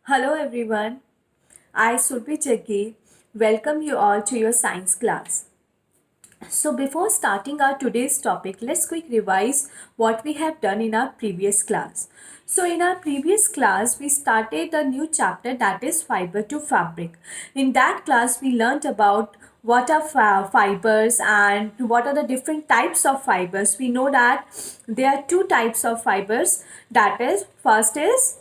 Hello everyone, I Surbi Jaggi welcome you all to your science class. So before starting our today's topic, let's quick revise what we have done in our previous class. So in our previous class, we started a new chapter that is fiber to fabric. In that class, we learned about what are fibers and what are the different types of fibers. We know that there are two types of fibers. That is, first is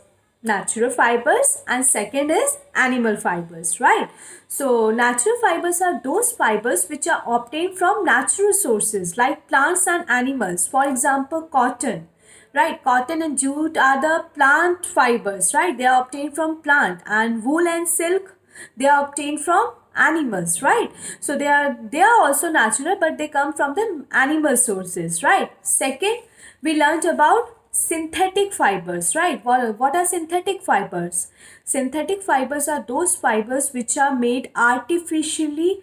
natural fibers and second is animal fibers, right? So natural fibers are those fibers which are obtained from natural sources like plants and animals. For example, cotton, right? Cotton and jute are the plant fibers, right? They are obtained from plant. And wool and silk, they are obtained from animals, right? So they are also natural, but they come from the animal sources, right? Second, we learned about synthetic fibers, right? What are synthetic fibers? Synthetic fibers are those fibers which are made artificially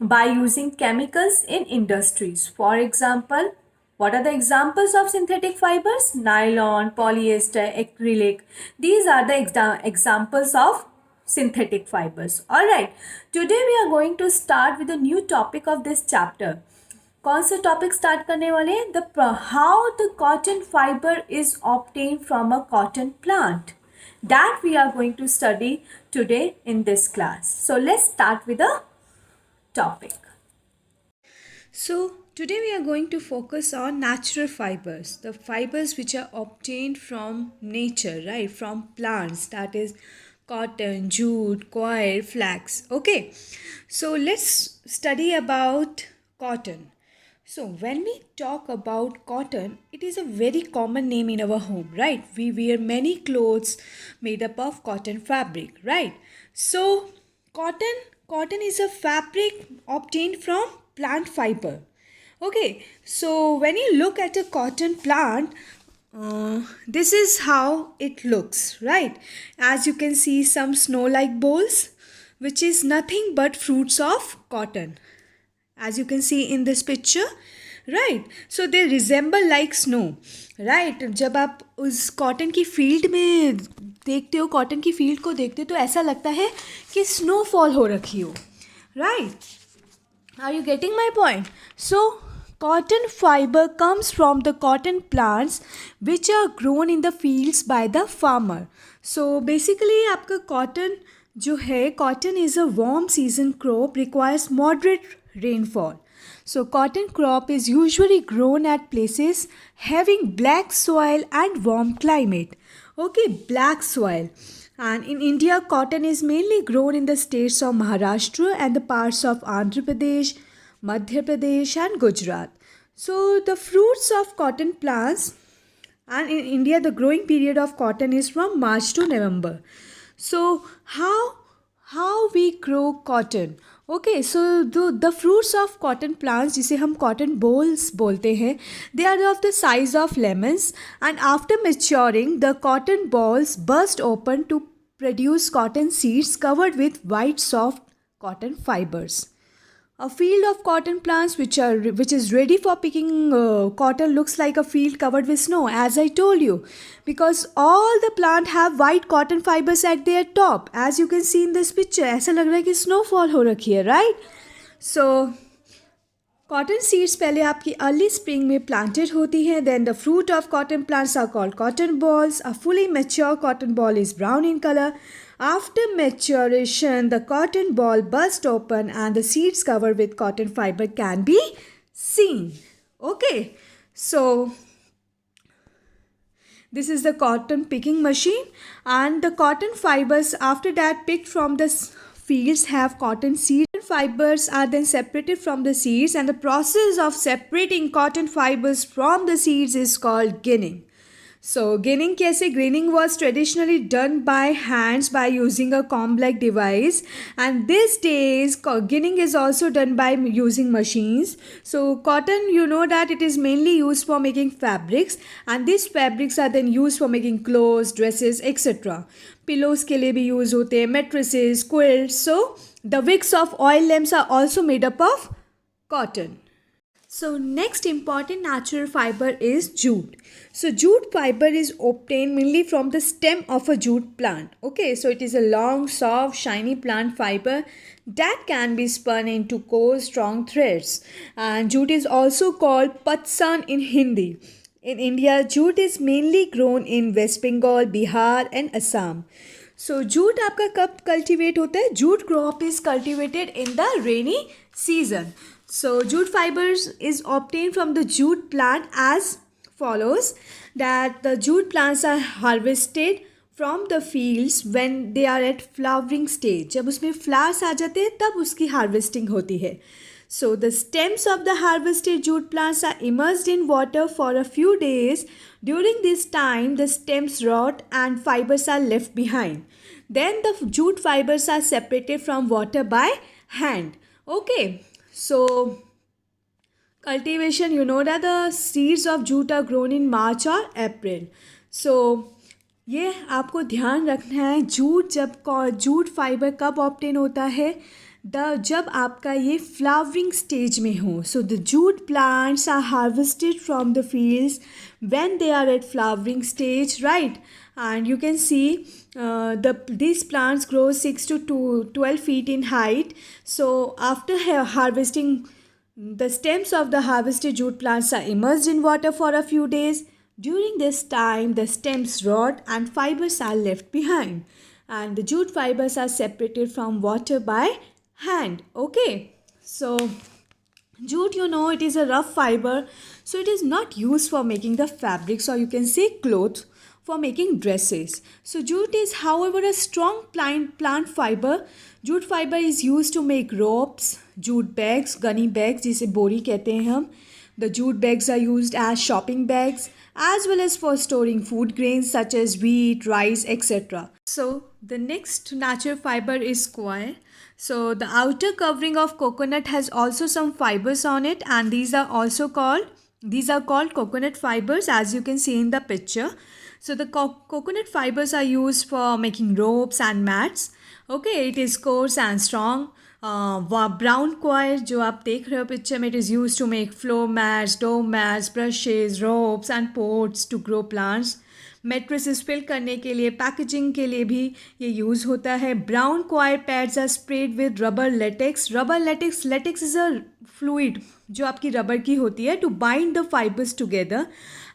by using chemicals in industries. For example, what are the examples of synthetic fibers? Nylon, polyester, acrylic. These are the examples of synthetic fibers. Alright, today we are going to start with a new topic of this chapter. कौन सा topic start करने वाले हैं? The how the cotton fibre is obtain from a cotton plant. That we are going to study today in this class. So let's start with the topic. So today we are going to focus on natural fibers, the fibers which are obtained from nature, right? From plants, that is cotton, jute, coir, flax. Okay, so let's study about cotton. So when we talk about cotton, it is a very common name in our home, right? We wear many clothes made up of cotton fabric, right? So cotton is a fabric obtained from plant fiber. Okay, so when you look at a cotton plant, this is how it looks, right? As you can see, some snow-like balls, which is nothing but fruits of cotton. As you can see in this picture, right? So they resemble like snow, right? जब आप उस cotton की field में देखते हो, cotton की field को देखते हो, तो ऐसा लगता है कि स्नोफॉल हो रखी हो, right? Are you getting my point? So cotton fiber comes from the cotton plants which are grown in the fields by the farmer. So basically आपका cotton जो है, cotton is a warm season crop, requires moderate rainfall. So cotton crop is usually grown at places having black soil and warm climate. Okay, black soil. And in India, cotton is mainly grown in the states of Maharashtra and the parts of Andhra Pradesh, Madhya Pradesh and Gujarat. So the fruits of cotton plants, and in India the growing period of cotton is from March to November. So how we grow cotton? Okay, so the fruits of cotton plants, जिसे हम cotton bolls बोलते हैं, they are of the size of lemons, and after maturing the cotton balls burst open to produce cotton seeds covered with white soft cotton fibers. A field of cotton plants which is ready for picking cotton looks like a field covered with snow, as I told you, because all the plant have white cotton fibers at their top. As you can see in this picture, ऐसा लग रहा है कि snowfall हो रखी है, right? So cotton seeds पहले आपकी early spring में planted होती हैं. Then the fruit of cotton plants are called cotton balls. A fully mature cotton ball is brown in color. After maturation, the cotton ball bursts open and the seeds covered with cotton fiber can be seen. Okay, so this is the cotton picking machine, and the cotton fibers after that picked from the fields have cotton seeds. Fibers are then separated from the seeds, and the process of separating cotton fibers from the seeds is called ginning. So ginning कैसे? Graining was traditionally done by hands by using a comb-like device, and these days ginning is also done by using machines. So cotton, you know that it is mainly used for making fabrics, and these fabrics are then used for making clothes, dresses, etc. Pillows के लिए भी use होते हैं, mattresses, quilts. So the wicks of oil lamps are also made up of cotton. So next important natural fiber is jute. So jute fiber is obtained mainly from the stem of a jute plant. Okay, so it is a long, soft, shiny plant fiber that can be spun into coarse, strong threads. And jute is also called patsan in Hindi. In India, jute is mainly grown in West Bengal, Bihar and Assam. So jute आपका कब cultivate होता है? Jute crop is cultivated in the rainy season. So jute fibers is obtained from the jute plant as follows, that the jute plants are harvested from the fields when they are at flowering stage. जब उसमें flowers आ जाते हैं तब उसकी harvesting होती है. So the stems of the harvested jute plants are immersed in water for a few days. During this time, the stems rot and fibers are left behind. Then the jute fibers are separated from water by hand. Okay, so cultivation, you know that the seeds of jute are grown in March or April. So ये आपको ध्यान रखना है, jute fibre कब obtain होता है, जब आपका ये फ्लावरिंग स्टेज में हो. So the jute plants are harvested from the fields when they are at flowering stage, right. And you can see these plants grow 6 to 12 feet in height. So after harvesting, the stems of the harvested jute plants are immersed in water for a few days. During this time, the stems rot and fibers are left behind. And the jute fibers are separated from water by hand. Okay. So jute, you know, it is a rough fiber. So it is not used for making the fabrics, or you can say cloth, for making dresses. So jute is, however, a strong plant fiber. Jute fiber is used to make ropes, jute bags, gunny bags, जिसे बोरी कहते हैं हम. The jute bags are used as shopping bags as well as for storing food grains such as wheat, rice, etc. So the next natural fiber is coir. So the outer covering of coconut has also some fibers on it, and these are called coconut fibers, as you can see in the picture. So the coconut fibers are used for making ropes and mats. Okay, it is coarse and strong. Brown coir जो आप देख रहे हो picture में, it is used to make floor mats, door mats, brushes, ropes and pots to grow plants. Mattresses fill करने के लिए, packaging के लिए भी ये यूज़ होता है. Brown coir pads are sprayed with rubber latex. Latex is a fluid जो आपकी रबर की होती है to bind the fibers together,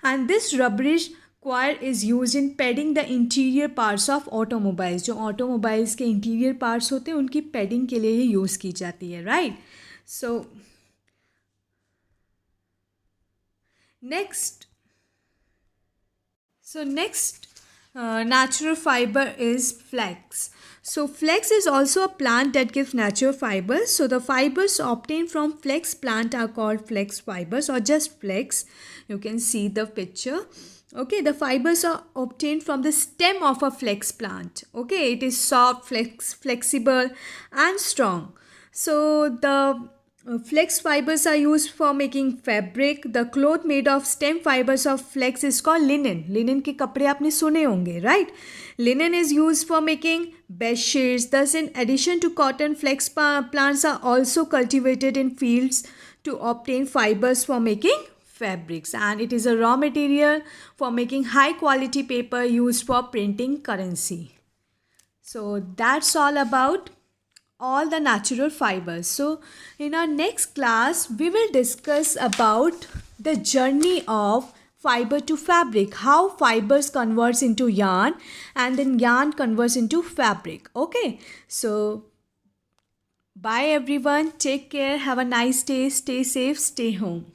and this rubberish coir is used in padding the interior parts of automobiles. जो automobiles के interior parts होते हैं उनकी padding के लिए ये यूज़ की जाती है, right? So next natural fiber is flax. So flax is also a plant that gives natural fibers. So the fibers obtained from flax plant are called flax fibers, or just flax. You can see the picture. Okay, the fibers are obtained from the stem of a flax plant. Okay, it is soft, flexible and strong. So the flax fibers are used for making fabric. The cloth made of stem fibers of flax is called linen. Linen के कपड़े आपने सुने होंगे, right? Linen is used for making bed sheets. Thus, in addition to cotton, flax plants are also cultivated in fields to obtain fibers for making fabrics, and it is a raw material for making high quality paper used for printing currency. So that's all about all the natural fibers. So in our next class we will discuss about the journey of fiber to fabric, how fibers converts into yarn and then yarn converts into fabric. Okay, so bye everyone, take care, have a nice day, stay safe, stay home.